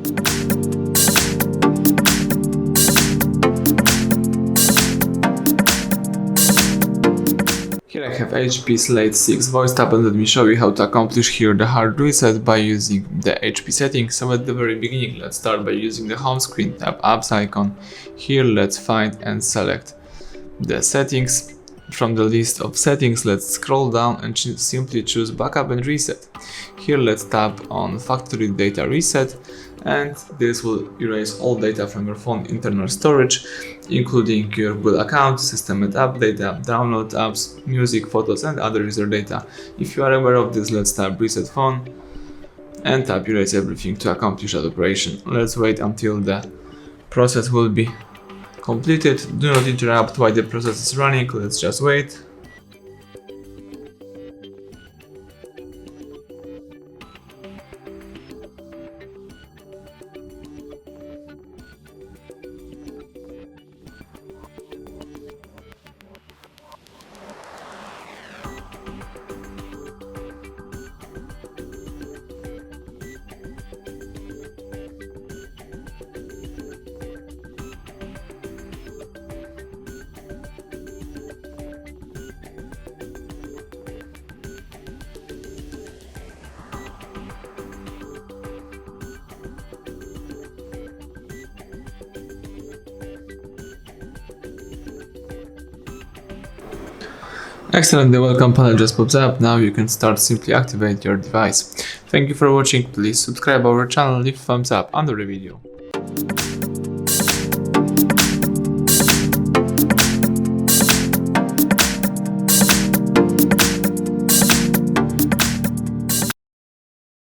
Here I have HP Slate 6 VoiceTab, and let me show you how to accomplish here the hard reset by using the HP settings. So at the very beginning, let's start by using the home screen, tap apps icon. Here let's find and select the settings. From the list of settings, let's scroll down and simply choose backup and reset. Here let's tap on factory data reset, and this will erase all data from your phone internal storage, including your Google account, system and app data, download apps, music, photos and other user data. If you are aware of this, let's tap reset phone and tap erase everything to accomplish that operation. Let's wait until the process will be completed. Do not interrupt while the process is running, let's just wait. Excellent, the welcome panel just pops up. Now you can start simply activate your device. Thank you for watching. Please subscribe our channel, leave a thumbs up under the video.